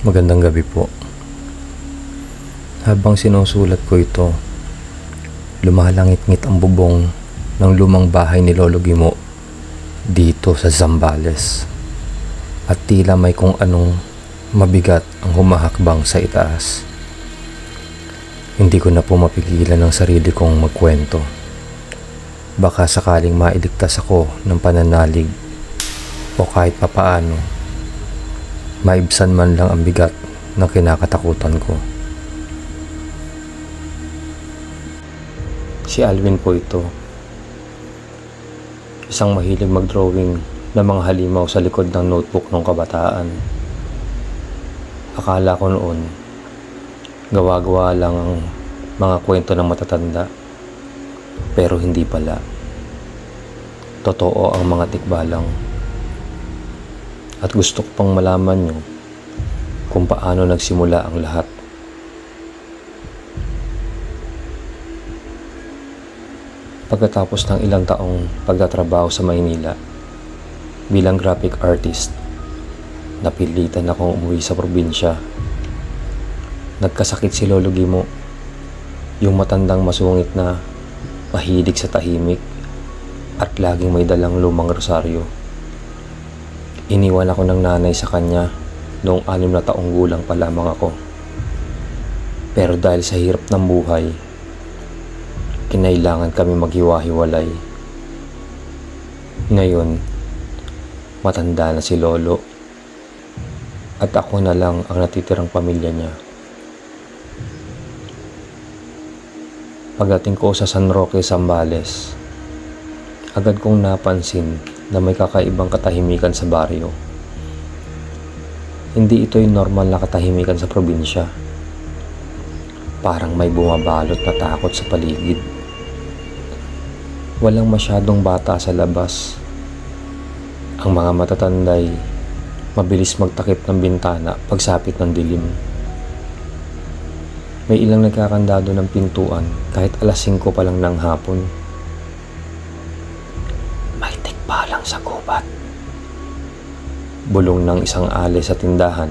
Magandang gabi po. Habang sinusulat ko ito, lumalangit-ngit ang bubong ng lumang bahay ni Lolo Gimo dito sa Zambales. At tila may kung anong mabigat ang humahakbang sa itaas. Hindi ko na po mapigilan ang sarili kong magkwento. Baka sakaling mailigtas ako ng pananalig o kahit papaano maibsan man lang ang bigat ng kinakatakutan ko. Si Alvin po ito. Isang mahilig mag-drawing ng mga halimaw sa likod ng notebook ng kabataan. Akala ko noon, gawa-gawa lang ang mga kwento ng matatanda. Pero hindi pala. Totoo ang mga tikbalang. At gusto ko pang malaman nyo kung paano nagsimula ang lahat. Pagkatapos ng ilang taong pagtatrabaho sa Maynila bilang graphic artist, napilitan akong umuwi sa probinsya. Nagkasakit si Lolo Gimo, yung matandang masungit na mahilig sa tahimik at laging may dalang lumang rosaryo. Iniwan ako ng nanay sa kanya noong 6 na taong gulang pa lamang ako. Pero dahil sa hirap ng buhay, kinailangan kami maghiwa-hiwalay. Ngayon, matanda na si Lolo at ako na lang ang natitirang pamilya niya. Pagdating ko sa San Roque, Zambales, agad kong napansin na may kakaibang katahimikan sa baryo. Hindi ito yung normal na katahimikan sa probinsya. Parang may bumabalot na takot sa paligid. Walang masyadong bata sa labas. Ang mga matatanday, mabilis magtakip ng bintana pagsapit ng dilim. May ilang nagkakandado ng pintuan kahit alas 5 pa lang ng hapon. Balang sa gubat. Bulong ng isang ale sa tindahan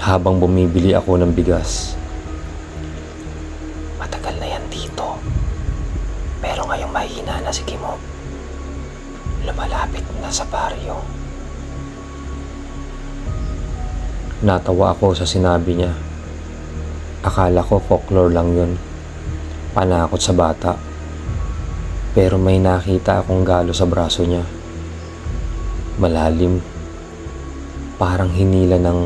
habang bumibili ako ng bigas. Matagal na yan dito. Pero ngayong mahina na si Gimo. Lumalapit na sa baryo. Natawa ako sa sinabi niya. Akala ko folklore lang yun. Panakot sa bata. Pero may nakita akong galo sa braso niya. Malalim. Parang hinila ng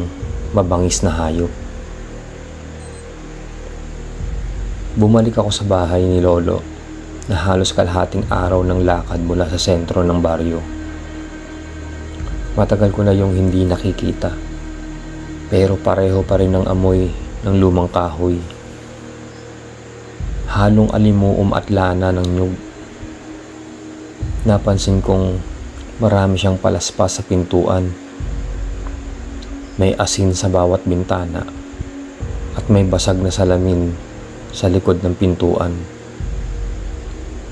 mabangis na hayop. Bumalik ako sa bahay ni Lolo na halos kalahating araw ng lakad mula sa sentro ng baryo. Matagal ko na yung hindi nakikita. Pero pareho pa rin ang amoy ng lumang kahoy. Halong alimuum at lana ng nyug. Napansin kong marami siyang palaspas sa pintuan. May asin sa bawat bintana at may basag na salamin sa likod ng pintuan.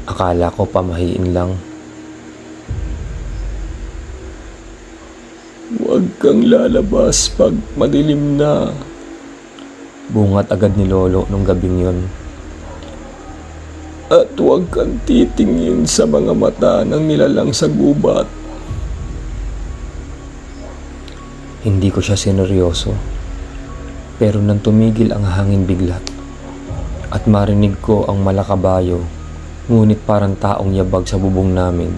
Akala ko pamahiin lang. Huwag kang lalabas pag madilim na. Bungat agad ni Lolo nung gabing yun. At huwag kang titingin sa mga mata ng nilalang sa gubat. Hindi ko siya sineryoso. Pero nang tumigil ang hangin bigla at marinig ko ang malakabayo, ngunit parang taong yabag sa bubong namin,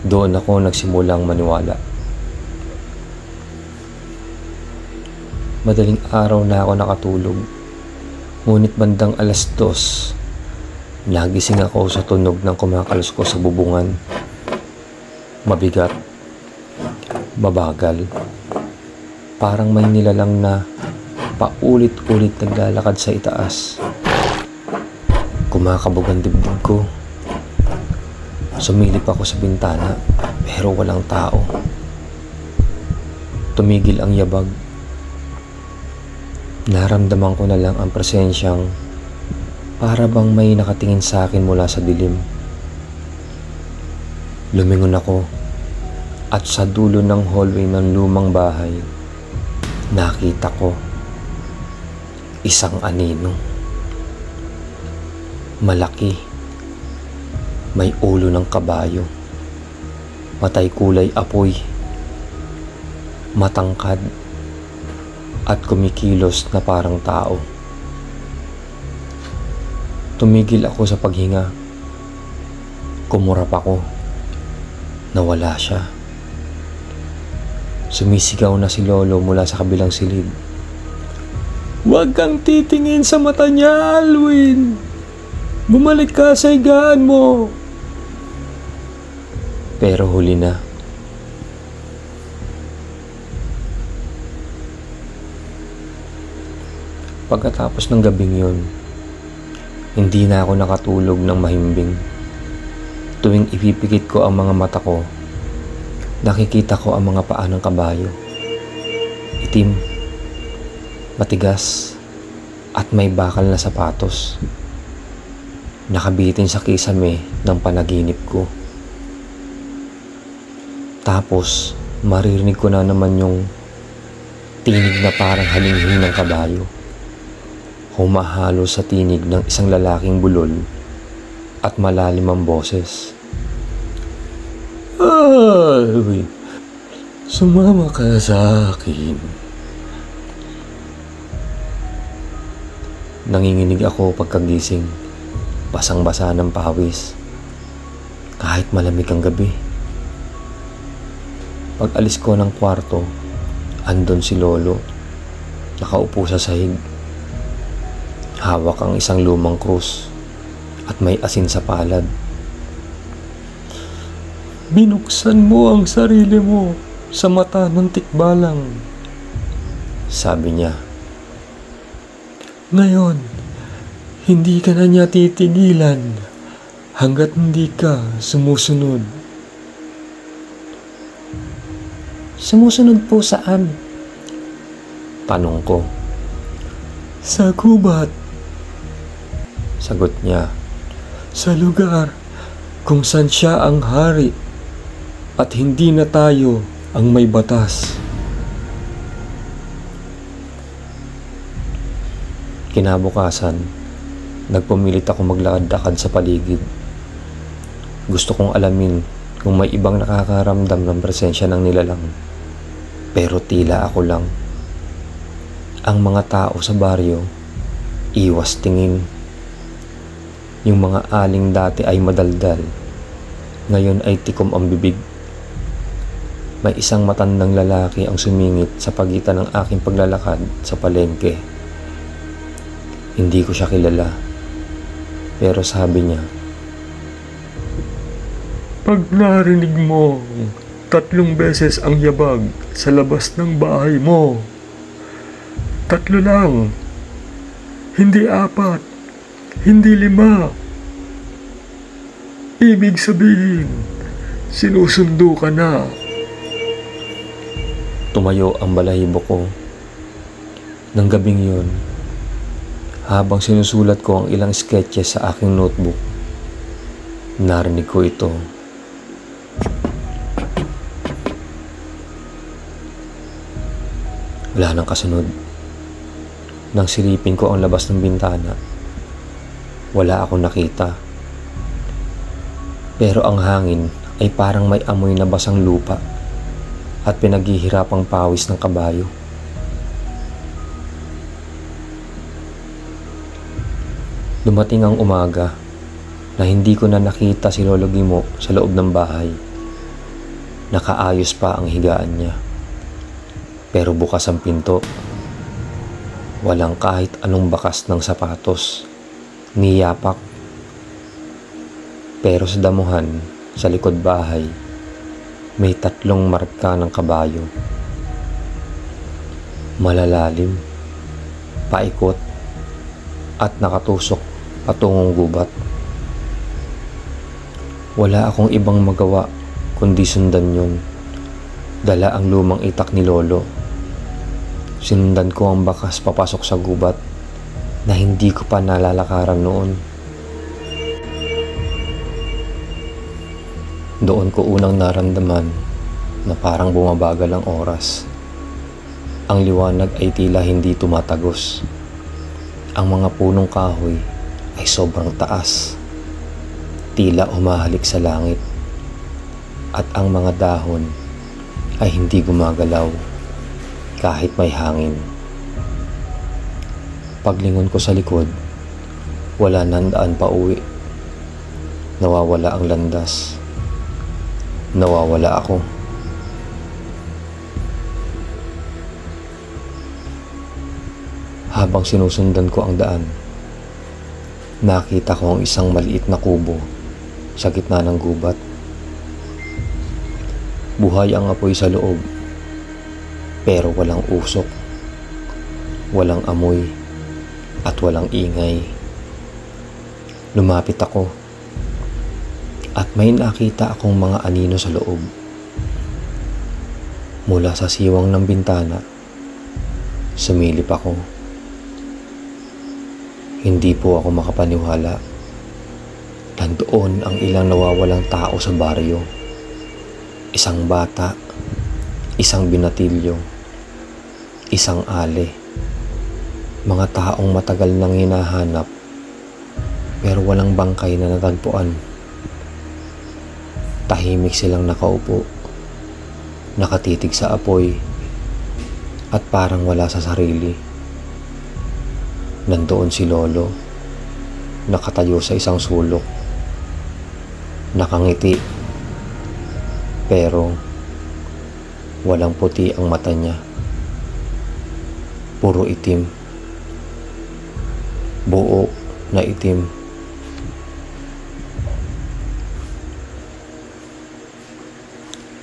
doon ako nagsimulang maniwala. Madaling araw na ako nakatulog. Ngunit bandang alas 2, nagising ako sa tunog ng kumakalos ko sa bubungan. Mabigat, mabagal. Parang may nilalang na paulit-ulit naglalakad sa itaas. Kumakabog ang dibdib ko. Sumilip ako sa bintana pero walang tao. Tumigil ang yabag. Naramdaman ko na lang ang presensyang para bang may nakatingin sa akin mula sa dilim. Lumingon ako at sa dulo ng hallway ng lumang bahay, nakita ko isang anino. Malaki, may ulo ng kabayo, matay kulay apoy, matangkad at kumikilos na parang tao. Tumigil ako sa paghinga. Kumurap ako. Nawala siya. Sumisigaw na si Lolo mula sa kabilang silid. "Huwag kang titingin sa mata niya, Alwin! Bumalik ka sa higaan mo!" Pero huli na. Pagkatapos ng gabing yun, hindi na ako nakatulog ng mahimbing. Tuwing ipipikit ko ang mga mata ko, nakikita ko ang mga paa ng kabayo. Itim, matigas, at may bakal na sapatos. Nakabitin sa kisame ng panaginip ko. Tapos, maririnig ko na naman yung tinig na parang halinghing ng kabayo. Humahalo sa tinig ng isang lalaking bulol at malalim ang boses. "Ay, sumama ka sa akin." Nanginginig ako pagkagising, basang-basa ng pawis, kahit malamig ang gabi. Pag alis ko ng kwarto, andon si Lolo, nakaupo sa sahig. Hawak ang isang lumang krus at may asin sa palad. "Binuksan mo ang sarili mo sa mata ng tikbalang," sabi niya. "Ngayon, hindi ka na niya titigilan hanggat hindi ka sumusunod." "Sumusunod po saan?" tanong ko. "Sa gubat," sagot niya. "Sa lugar kung saan siya ang hari at hindi na tayo ang may batas." Kinabukasan, nagpumilit ako maglakad-lakad sa paligid. Gusto kong alamin kung may ibang nakakaramdam ng presensya ng nilalang. Pero tila ako lang. Ang mga tao sa baryo, iwas tingin. Yung mga aling dati ay madaldal, ngayon ay tikom ang bibig. May isang matandang lalaki ang sumingit sa pagitan ng aking paglalakad sa palengke. Hindi ko siya kilala, pero sabi niya, "Pag narinig mo 3 beses ang yabag sa labas ng bahay mo, 3 lang, hindi 4, hindi 5. Ibig sabihin, sinusundo ka na." Tumayo ang balahibo ko. Nang gabing yun, habang sinusulat ko ang ilang sketches sa aking notebook, narinig ko ito. Wala nang kasunod. Nang silipin ko ang labas ng bintana, wala akong nakita. Pero ang hangin ay parang may amoy na basang lupa at pinaghihirapang pawis ng kabayo. Dumating ang umaga na hindi ko na nakita si Lolo Gimo sa loob ng bahay. Nakaayos pa ang higaan niya. Pero bukas ang pinto. Walang kahit anong bakas ng sapatos, ni yapak. Pero sa damuhan, sa likod bahay, may 3 marka ng kabayo. Malalalim, paikot, at nakatusok patungong gubat. Wala akong ibang magawa kundi sundan yun. Dala ang lumang itak ni Lolo. Sinundan ko ang bakas papasok sa gubat na hindi ko pa nalalakaran noon. Doon ko unang naramdaman na parang bumabagal ang oras. Ang liwanag ay tila hindi tumatagos. Ang mga punong kahoy ay sobrang taas, tila humahalik sa langit, at ang mga dahon ay hindi gumagalaw kahit may hangin. Paglingon ko sa likod, wala nang daan pa uwi. Nawawala ang landas. Nawawala ako. Habang sinusundan ko ang daan, nakita ko ang isang maliit na kubo sa gitna ng gubat. Buhay ang apoy sa loob, pero walang usok, walang amoy, at walang ingay. Lumapit ako, at may nakita akong mga anino sa loob. Mula sa siwang ng bintana, sumilip ako. Hindi po ako makapaniwala. Nandoon ang ilang nawawalang tao sa baryo. Isang bata, isang binatilyo, isang ale. Mga taong matagal nang hinahanap, pero walang bangkay na natagpuan. Tahimik silang nakaupo, nakatitig sa apoy, at parang wala sa sarili. Nandoon si Lolo, nakatayo sa isang sulok, nakangiti, pero walang puti ang mata niya. Puro itim, buo na itim.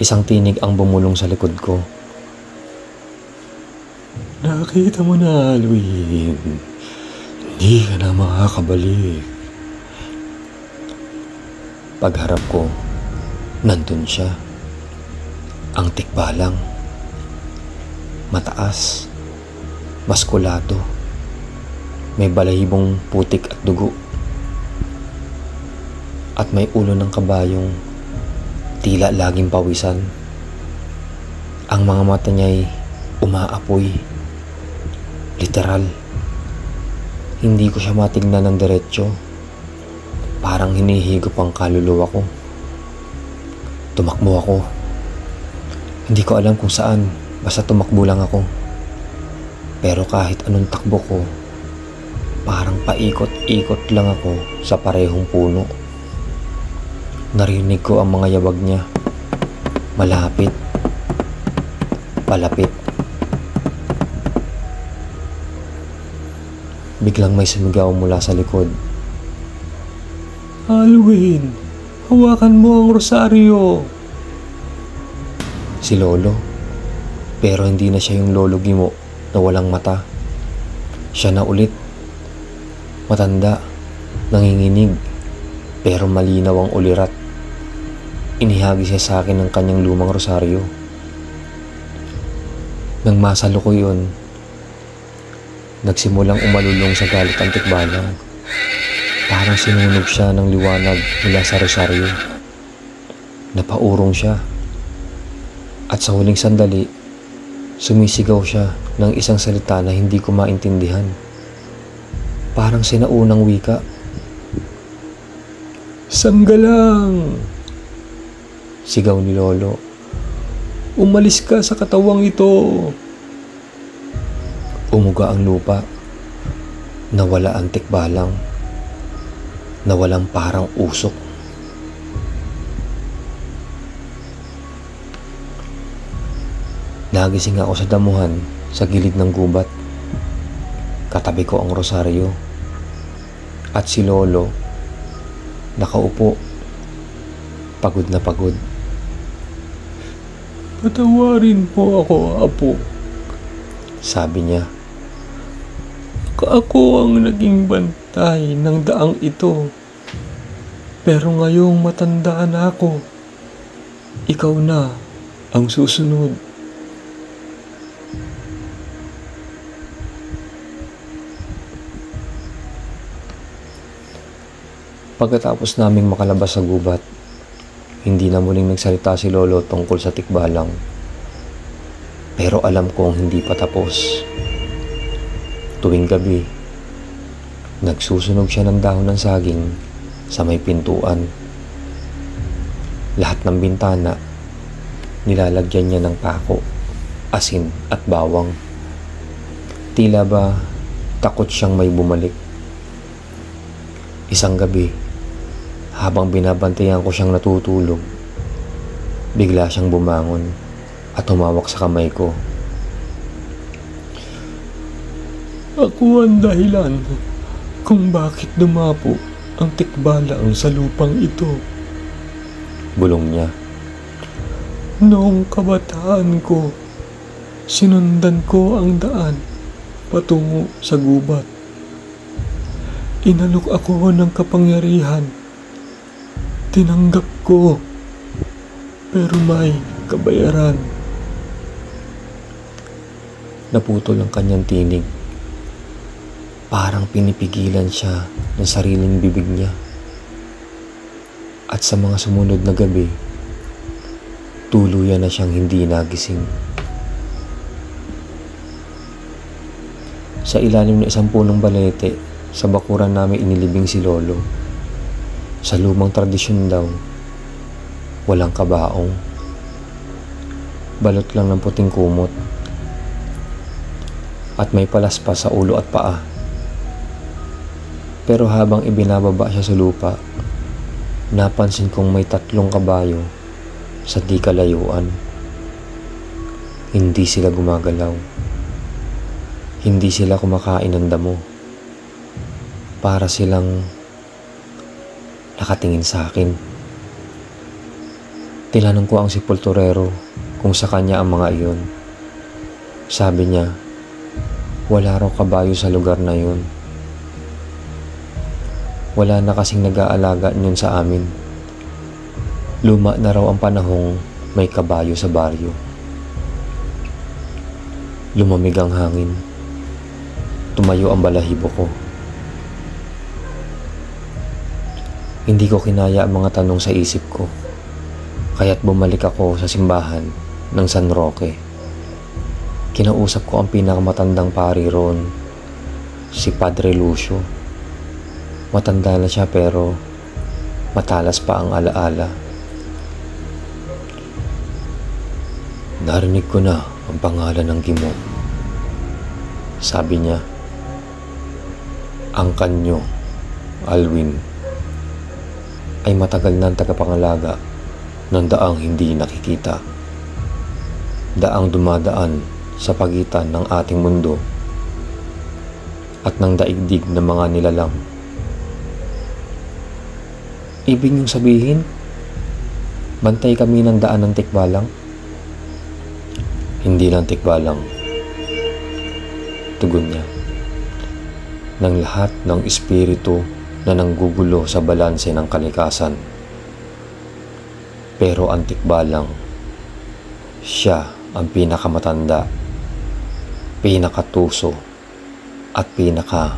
Isang tinig ang bumulong sa likod ko. Nakita mo na, Alwin. Hindi ka na makakabalik. Pagharap ko, nandun siya. Ang tikbalang. Mataas. Maskulado. May balahibong putik at dugo. At may ulo ng kabayong tila laging pawisan. Ang mga mata niya'y umaapoy. Literal. Hindi ko siya matignan ng diretsyo. Parang hinihigop ang kaluluwa ko. Tumakbo ako. Hindi ko alam kung saan, basta tumakbo lang ako. Pero kahit anong takbo ko, parang paikot-ikot lang ako sa parehong puno. Narinig ko ang mga yabag niya. Malapit. Palapit. Biglang may sumigaw mula sa likod. Alwin, hawakan mo ang rosaryo. Si Lolo. Pero hindi na siya yung Lolo Gimo na walang mata. Siya na ulit. Matanda, nanginginig, pero malinaw ang ulirat. Inihagi siya sa akin ng kanyang lumang rosaryo. Nang masalo ko yun, nagsimulang umalulong sa galit ang tikbalang. Parang sinunog siya ng liwanag mula sa rosaryo. Napaurong siya. At sa huling sandali, sumisigaw siya ng isang salita na hindi ko maintindihan. Parang sinaunang wika. Sanggalang! Sigaw ni Lolo. Umalis ka sa katawang ito! Umuga ang lupa. Nawala ang tikbalang. Nawalang parang usok. Nagising ako sa damuhan sa gilid ng gubat. Katabi ko ang rosaryo. At si Lolo, nakaupo. Pagod na pagod. Patawarin mo ako, Apo. Sabi niya. Ako ang naging bantay ng daang ito. Pero ngayong matanda na ako, ikaw na ang susunod. Pagkatapos naming makalabas sa gubat, hindi na muling nagsalita si Lolo tungkol sa tikbalang. Pero alam kong hindi pa tapos. Tuwing gabi, nagsusunog siya ng dahon ng saging sa may pintuan. Lahat ng bintana, nilalagyan niya ng pako, asin at bawang. Tila ba takot siyang may bumalik. Isang gabi, habang binabantayan ko siyang natutulog, bigla siyang bumangon at humawak sa kamay ko. Ako ang dahilan kung bakit dumapo ang tikbalang sa lupang ito. Bulong niya. Noong kabataan ko, sinundan ko ang daan patungo sa gubat. Inalok ako ng kapangyarihan. Tinanggap ko, pero may kabayaran. Naputol ang kanyang tinig. Parang pinipigilan siya ng sariling bibig niya. At sa mga sumunod na gabi, tuluyan na siyang hindi nagising. Sa ilalim ng isang punong balete, sa bakuran namin inilibing si Lolo. Sa lumang tradisyon daw, walang kabaong. Balot lang ng puting kumot. At may palaspas sa ulo at paa. Pero habang ibinababa siya sa lupa, napansin kong may 3 kabayo sa di kalayuan. Hindi sila gumagalaw. Hindi sila kumakain ng damo. Para silang nakatingin sa akin. Tinanong ko ang sepulturero kung sa kanya ang mga iyon. Sabi niya, wala raw kabayo sa lugar na yun. Wala na kasing nag-aalaga niyon sa amin. Luma na raw ang panahong may kabayo sa baryo. Lumamig ang hangin. Tumayo ang balahibo ko. Hindi ko kinaya ang mga tanong sa isip ko. Kaya't bumalik ako sa simbahan ng San Roque. Kinausap ko ang pinakamatandang pari roon, si Padre Lucio. Matanda na siya pero matalas pa ang alaala. Narinig ko na ang pangalan ng gimo. Sabi niya, ang kanyo, Alwin, ay matagal na ang tagapangalaga ng daang hindi nakikita. Daang dumadaan sa pagitan ng ating mundo at ng daigdig ng mga nilalang. Ibig niyong sabihin, bantay kami ng daan ng tikbalang? Hindi lang tikbalang, tugon niya, ng lahat ng espiritu na nanggugulo sa balanse ng kalikasan. Pero ang tikbalang, siya ang pinakamatanda, pinakatuso, at pinaka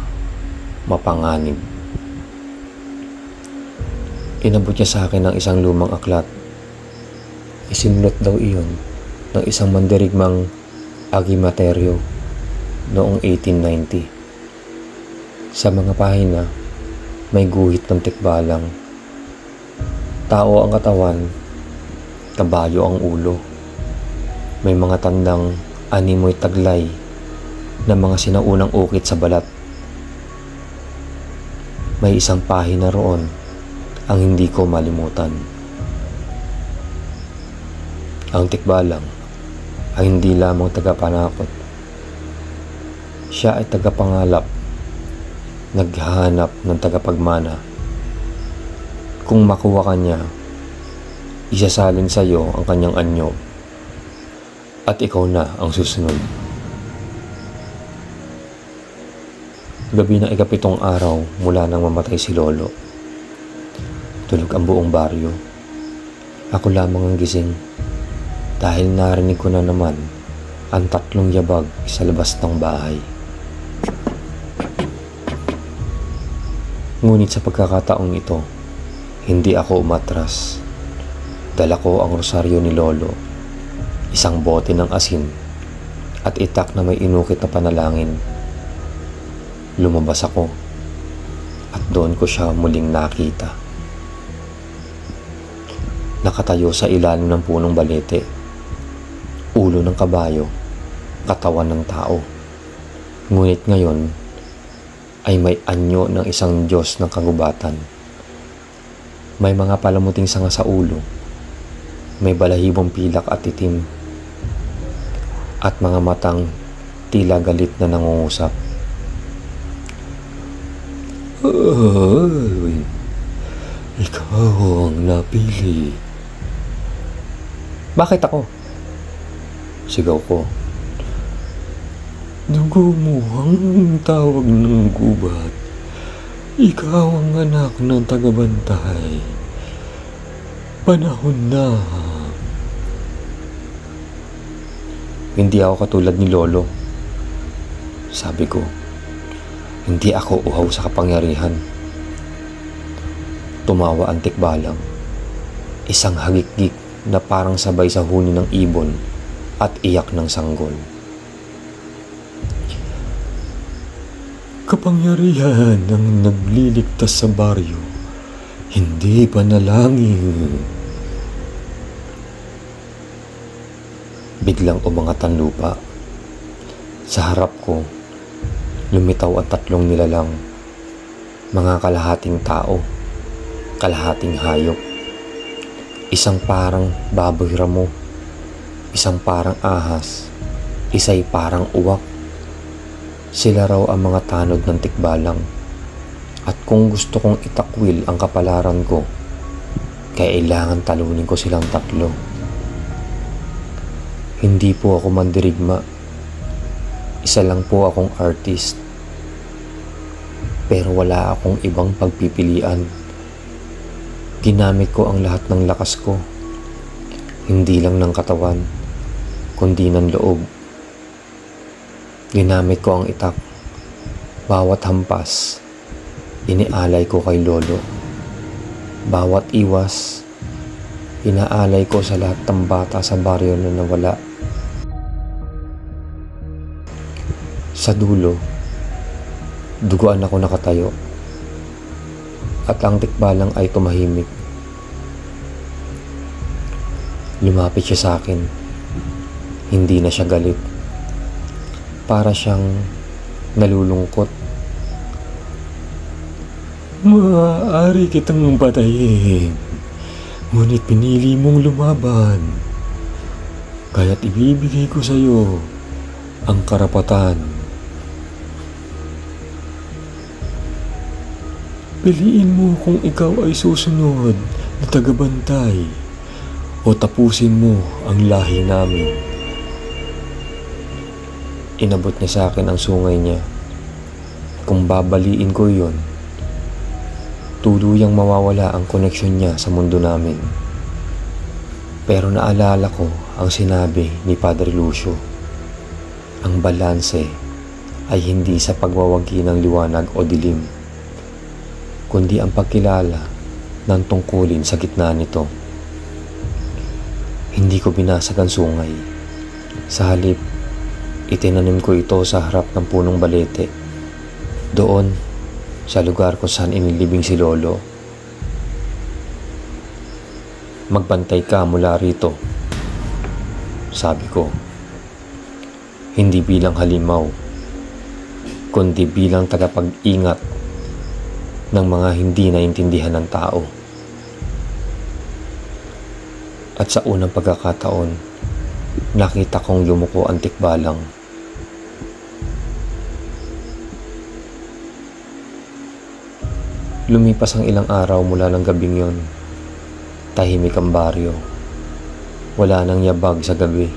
mapanganib. Inabot niya sa akin ng isang lumang aklat. Isinulat daw iyon ng isang mandirigmang Agimaterio noong 1890. Sa mga pahina, may guhit ng tikbalang. Tao ang katawan, kabayo ang ulo. May mga tandang animoy taglay na mga sinaunang ukit sa balat. May isang pahina roon ang hindi ko malimutan. Ang tikbalang ay hindi lamang tagapanakot. Siya ay tagapangalap, naghahanap ng tagapagmana. Kung makuha ka niya, isasalin sa iyo ang kanyang anyo at ikaw na ang susunod. Gabi ng 7 araw mula nang mamatay si Lolo. Tulog ang buong baryo. Ako lamang ang gising dahil narinig ko na naman ang 3 yabag sa labas ng bahay. Ngunit sa pagkakataong ito, hindi ako umatras. Dala ko ang rosaryo ni Lolo, isang bote ng asin at itak na may inukit na panalangin. Lumabas ako at doon ko siya muling nakita. Nakatayo sa ilalim ng punong balete, ulo ng kabayo, katawan ng tao. Ngunit ngayon ay may anyo ng isang Diyos ng kagubatan. May mga palamuting sanga sa ulo, may balahibong pilak at itim, at mga matang tila galit na nangungusap. Ay, ikaw ang napili. Bakit ako? Sigaw ko. Dugo mo ang tawag ng gubat. Ikaw ang anak ng tagabantay. Panahon na. Hindi ako katulad ni Lolo. Sabi ko, hindi ako uhaw sa kapangyarihan. Tumawa ang tikbalang. Isang hagik-gik na parang sabay sa huni ng ibon at iyak ng sanggol. Kapangyarihan ang nagliligtas sa baryo, hindi panalangin. Biglang umangat ang lupa. Sa harap ko, lumitaw ang tatlong nilalang. Mga kalahating tao, kalahating hayop. Isang parang baboy ramo, isang parang ahas, isa'y parang uwak. Sila raw ang mga tanod ng tikbalang. At kung gusto kong itakwil ang kapalaran ko, kailangan talunin ko silang tatlo. Hindi po ako mandirigma. Isa lang po akong artist. Pero wala akong ibang pagpipilian. Ginamit ko ang lahat ng lakas ko. Hindi lang ng katawan, kundi ng loob. Ginamit ko ang itak. Bawat hampas, inialay ko kay Lolo. Bawat iwas, inaalay ko sa lahat ng bata sa baryo na nawala. Sa dulo, duguan ako nakatayo. At ang tikbalang ay tumahimik. Lumapit siya sa akin. Hindi na siya galit. Para siyang nalulungkot. Maaari kitang patayin, ngunit pinili mong lumaban. Kaya't ibibigay ko sa iyo ang karapatan. Piliin mo kung ikaw ay susunod na tagabantay o tapusin mo ang lahi namin. Inabot niya sa akin ang sungay niya. Kung babaliin ko yun, tuluyang mawawala ang koneksyon niya sa mundo namin. Pero naalala ko ang sinabi ni Padre Lucio. Ang balanse ay hindi sa pagwawagi ng liwanag o dilim, kundi ang pagkilala ng tungkulin sa gitna nito. Hindi ko binasag ang sungay. Sa halip, itinanim ko ito sa harap ng punong balete. Doon, sa lugar kung saan inilibing si Lolo. Magbantay ka mula rito, sabi ko. Hindi bilang halimaw, kundi bilang tagapag-ingat ng mga hindi naintindihan ng tao. At sa unang pagkakataon, nakita kong yumuko ang tikbalang. Lumipas ang ilang araw mula ng gabing yon. Tahimik ang baryo. Wala nang yabag sa gabi.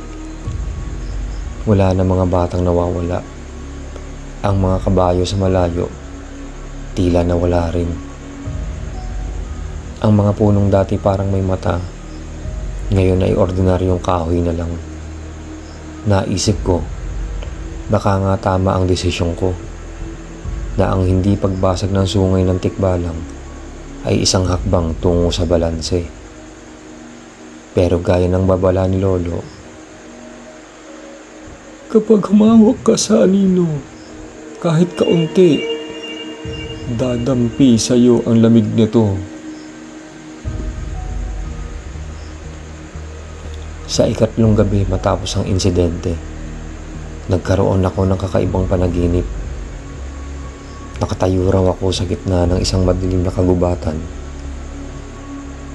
Wala na mga batang nawawala. Ang mga kabayo sa malayo, tila nawala rin. Ang mga punong dati parang may mata, ngayon ay ordinaryong kahoy na lang. Naisip ko, baka nga tama ang desisyon ko, na ang hindi pagbasag ng sungay ng tikbalang ay isang hakbang tungo sa balanse. Pero gaya ng babala ni Lolo, Kapag humawak ka sa anino, kahit kaunti, dadampi sa'yo ang lamig nito. Sa ikatlong gabi matapos ang insidente, nagkaroon ako ng kakaibang panaginip. Nakatayo raw ako sa gitna ng isang madilim na kagubatan.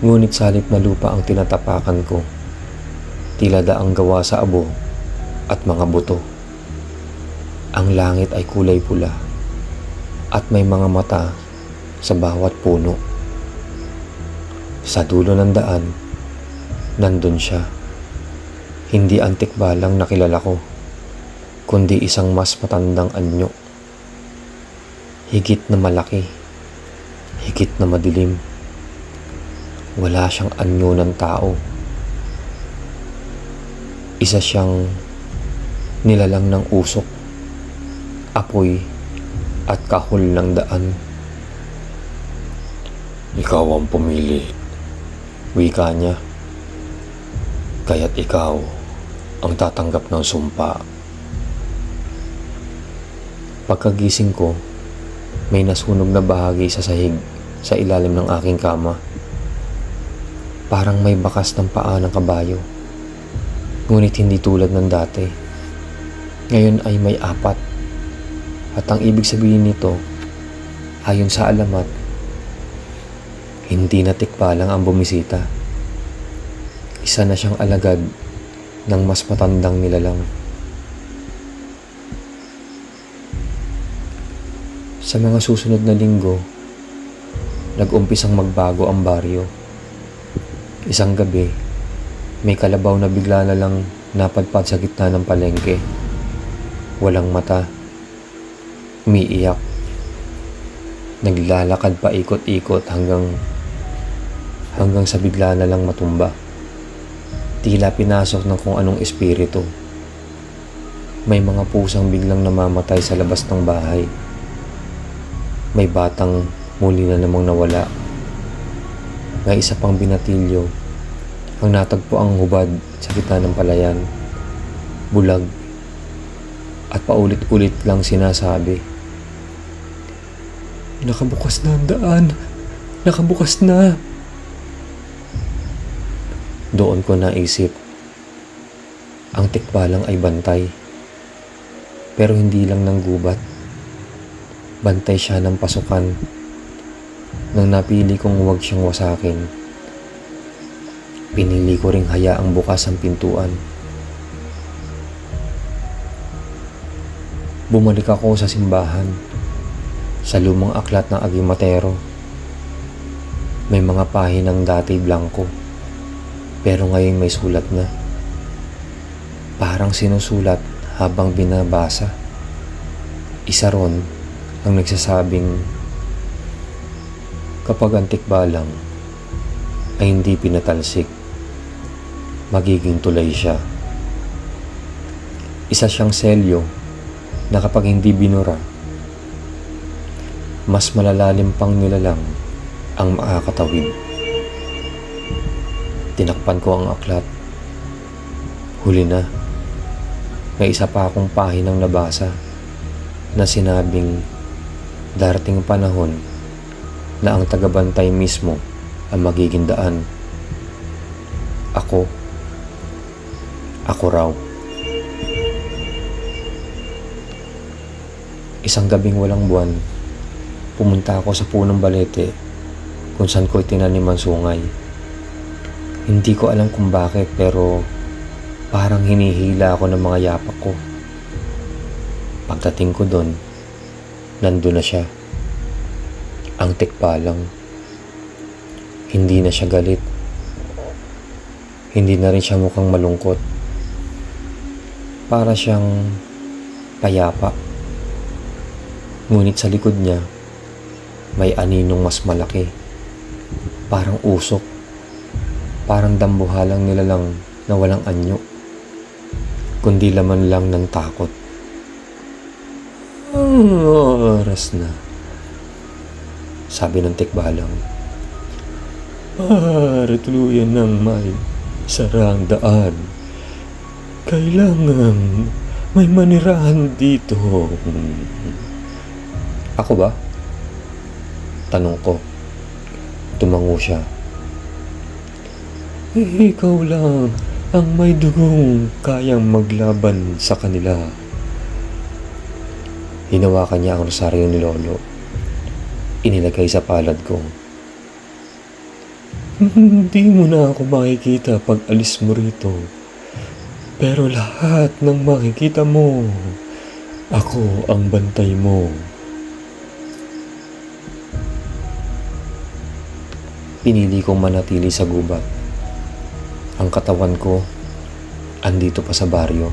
Ngunit sa halip na lupa ang tinatapakan ko, tila daang gawa sa abo at mga buto. Ang langit ay kulay pula at may mga mata sa bawat puno. Sa dulo ng daan, nandun siya. Hindi antik balang nakilala ko, kundi isang mas matandang anyo. Higit na malaki, higit na madilim. Wala siyang anyo ng tao. Isa siyang nilalang ng usok, apoy at kahol ng daan. Ikaw ang pumili, Wika niya. Kaya't ikaw ang tatanggap ng sumpa. Pagkagising ko, may nasunog na bahagi sa sahig sa ilalim ng aking kama. Parang may bakas ng paa ng kabayo. Ngunit hindi tulad ng dati. Ngayon ay may 4. At ang ibig sabihin nito, ayon sa alamat, hindi na tikbalang ang bumisita. Isa na siyang alagad ng mas matandang nilalang. Sa mga susunod na linggo, nag-umpisang magbago ang baryo. Isang gabi, may kalabaw na bigla na lang napadpad sa gitna ng palengke. Walang mata, umiiyak. Naglalakad pa ikot-ikot hanggang sa bigla na lang matumba. Tila pinasok ng kung anong espiritu. May mga pusang biglang namamatay sa labas ng bahay. May batang muli na namang nawala. May isa pang binatilyo ang natagpo ang hubad sa gitna ng palayan. Bulag at paulit-ulit lang sinasabi, "Nakabukas na ang daan! Nakabukas na!" Doon ko naisip, ang tikbalang ay bantay. Pero hindi lang ng gubat. Bantay siya ng pasukan. Nang napili kong huwag siyang wasakin, pinili ko ring hayaang bukas ang pintuan. Bumalik ako sa simbahan, sa lumang aklat ng Agimatero. May mga pahinang dati blanko, pero ngayon may sulat na. Parang sinusulat habang binabasa. Isa ron ang nagsasabing, kapag ang tikbalang ay hindi pinatalsik, magiging tulay siya. Isa siyang selyo na kapag hindi binura, mas malalalim pang nilalang ang makakatawid. Tinakpan ko ang aklat. Huli na. May isa pa akong pahinang nabasa na sinabing darating panahon na ang tagabantay mismo ang magiging daan. Ako raw. Isang gabing walang buwan, pumunta ako sa punong balete kung saan ko'y tinanim ang sungay. Hindi ko alam kung bakit, pero parang hinihila ako ng mga yapak ko. Pagdating ko doon, nandun na siya. Ang tikbalang. Hindi na siya galit. Hindi na rin siya mukhang malungkot. Para siyang payapa. Ngunit sa likod niya, may aninong mas malaki. Parang usok. Parang dambuhalang nilalang na walang anyo, kundi laman lang ng takot. Oras na, sabi ng tikbalang. Para tuluyan ng may sarang daan, kailangan May manirahan dito. Ako ba? Tanong ko. Tumango siya. Ikaw lang ang may dugong kayang maglaban sa kanila. Hinawakan niya ang rosaryo ni Lolo. Inilagay sa palad ko. Hindi mo na ako makikita pag alis mo rito. Pero lahat ng makikita mo, ako ang bantay mo. Pinili kong manatili sa gubat. Ang katawan ko, andito pa sa baryo.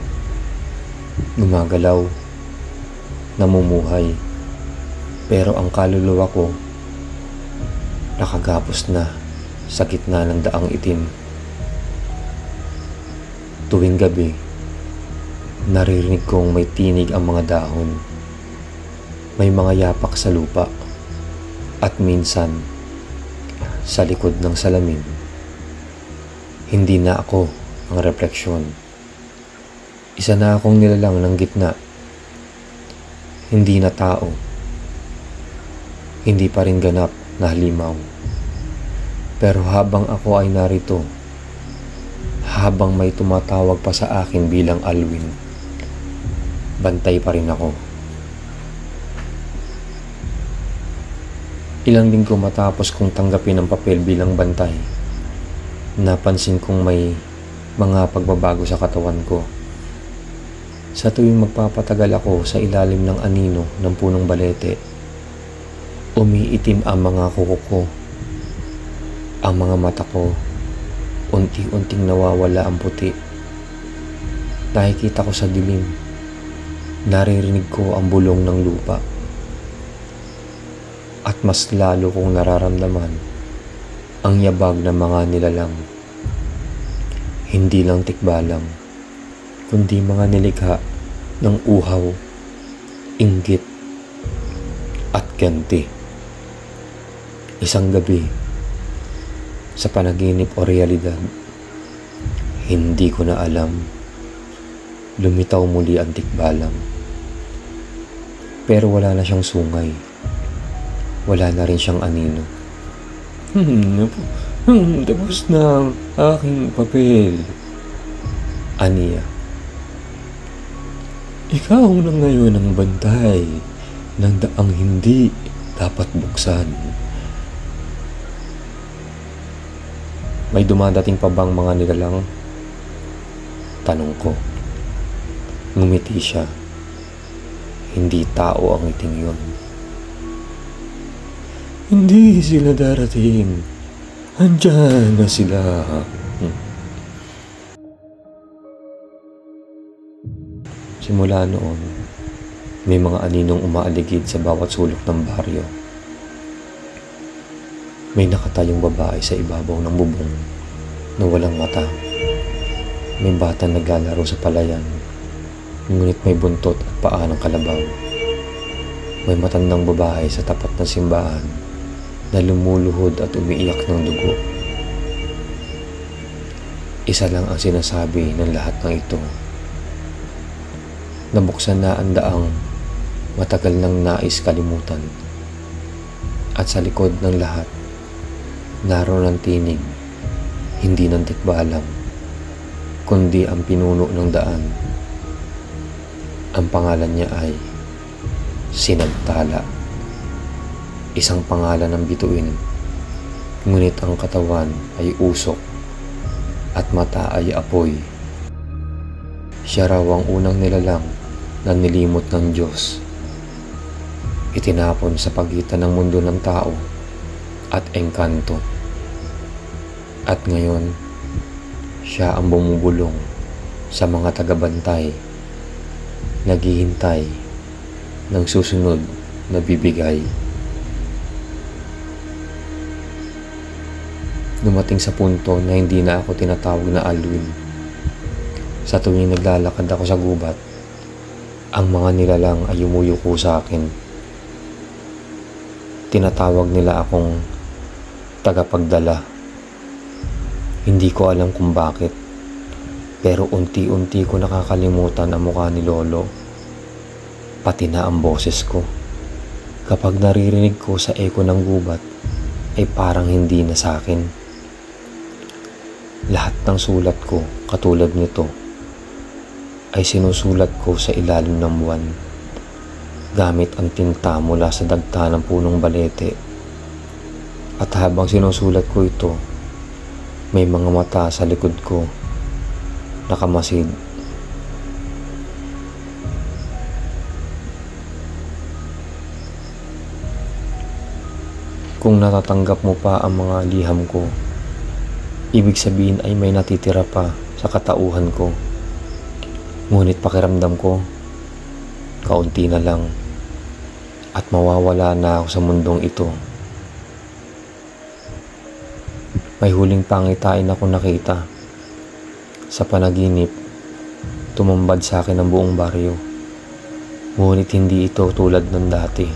Gumagalaw, namumuhay. Pero ang kaluluwa ko, nakagapos na sa gitna ng daang itim. Tuwing gabi, naririnig kong may tinig ang mga dahon. May mga yapak sa lupa. At minsan, sa likod ng salamin, hindi na ako ang refleksyon. Isa na akong nilalang ng gitna. Hindi na tao. Hindi pa rin ganap na halimaw. Pero habang ako ay narito, habang may tumatawag pa sa akin bilang Alwin, bantay pa rin ako. Ilang linggo matapos kong tanggapin ang papel bilang bantay, napansin kong may mga pagbabago sa katawan ko. Sa tuwing magpapatagal ako sa ilalim ng anino ng punong balete, umiitim ang mga kuko ko. Ang mga mata ko, unti-unting nawawala ang puti. Nakikita ko sa dilim. Naririnig ko ang bulong ng lupa. At mas lalo kong nararamdaman ang yabag ng mga nilalang. Hindi lang tikbalang, kundi mga nilikha ng uhaw, inggit, at ganti. Isang gabi, sa panaginip o realidad, hindi ko na alam, lumitaw muli ang tikbalang. Pero wala na siyang sungay. Wala na rin siyang anino. Tapos na ang aking papel. Aniya. Ikaw na ngayon ang bantay ng daang hindi dapat buksan. May dumadating pa bang mga nilalang? Tanong ko. Ngumiti siya. Hindi tao ang ngiting yun. Hindi sila darating. Andyan na sila. Simula noon, may mga aninong umaaligid sa bawat sulok ng baryo. May nakatayong babae sa ibabaw ng bubong na walang mata. May batang naglalaro sa palayan, ngunit may buntot at paa ng kalabaw. May matandang babae sa tapat ng simbahan na lumuluhod at umiiyak ng dugo. Isa lang ang sinasabi ng lahat ng ito. Nabuksan na ang daang matagal nang nais kalimutan. At sa likod ng lahat, naroon ang tinig, hindi ng tikbalang, kundi ang pinuno ng daan. Ang pangalan niya ay Sinagtala. Isang pangalan ng bituin, ngunit ang katawan ay usok at mata ay apoy. Siya raw ang unang nilalang na nilimot ng Diyos. Itinapon sa pagitan ng mundo ng tao at engkanto. At ngayon, siya ang bumubulong sa mga tagabantay, naghihintay ng susunod na bibigay. Dumating sa punto na hindi na ako tinatawag na Alwin. Sa tuwing naglalakad ako sa gubat, ang mga nilalang ay umuyuko sa akin. Tinatawag nila akong tagapagdala. Hindi ko alam kung bakit. Pero unti-unti ko nakakalimutan ang mukha ni Lolo, pati na ang boses ko. Kapag naririnig ko sa eko ng gubat, ay parang hindi na sa akin. Lahat ng sulat ko, katulad nito, ay sinusulat ko sa ilalim ng buwan, gamit ang tinta mula sa dagta ng punong balete. At habang sinusulat ko ito, may mga mata sa likod ko, nakamasid. Kung natatanggap mo pa ang mga liham ko, ibig sabihin ay may natitira pa sa katauhan ko. Ngunit pakiramdam ko, kaunti na lang at mawawala na ako sa mundong ito. May huling pangitain ako nakita. Sa panaginip, tumambad sa akin ang buong baryo. Ngunit hindi ito tulad ng dati.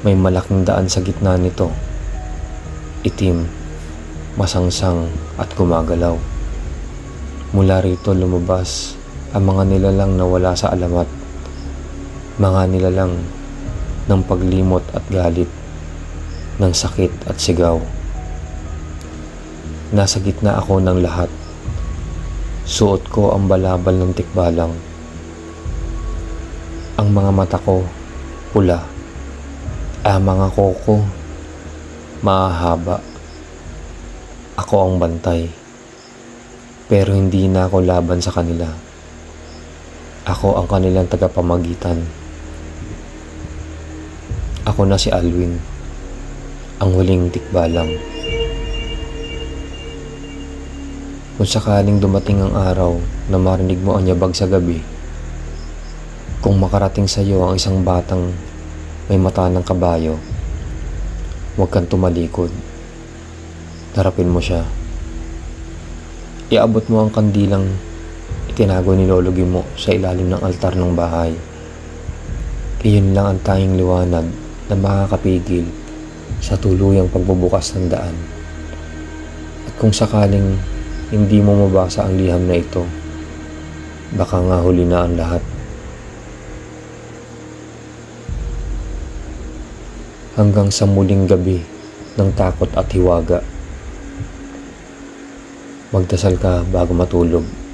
May malaking daan sa gitna nito. Itim, masangsang at gumagalaw. Mula rito lumabas ang mga nilalang na wala sa alamat. Mga nilalang ng paglimot at galit, ng sakit at sigaw. Nasa gitna ako ng lahat. Suot ko ang balabal ng tikbalang. Ang mga mata ko, pula. Ang mga koko, mahahaba. Ako ang bantay. Pero hindi na ako laban sa kanila. Ako ang kanilang tagapamagitan. Ako na si Alwin, ang huling tikbalang. Kung sakaling dumating ang araw na marinig mo ang yabag sa gabi, kung makarating sa iyo ang isang batang may mata ng kabayo, huwag kang tumalikod. Harapin mo siya. Iabot mo ang kandilang itinago ni Lolo Gimo sa ilalim ng altar ng bahay. Iyon lang ang tanging liwanag na makakapigil sa tuluyang pagbubukas ng daan. At kung sakaling hindi mo mabasa ang liham na ito, baka nga huli na ang lahat. Hanggang sa muling gabi ng takot at hiwaga. Magdasal ka bago matulog.